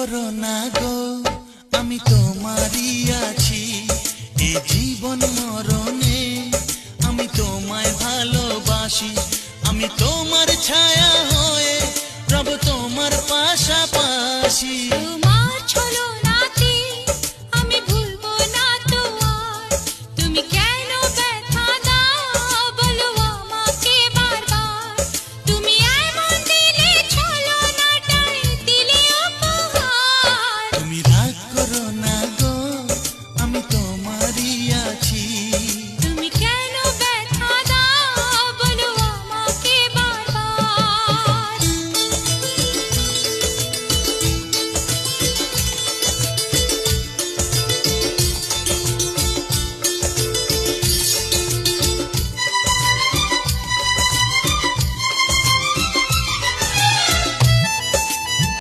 করো না গো, আমি তোমারই আছি। এ জীবন মরণে আমি তোমায় ভালোবাসি। আমি তোমার ছায়া হয়ে রব তোমার পাশাপাশি।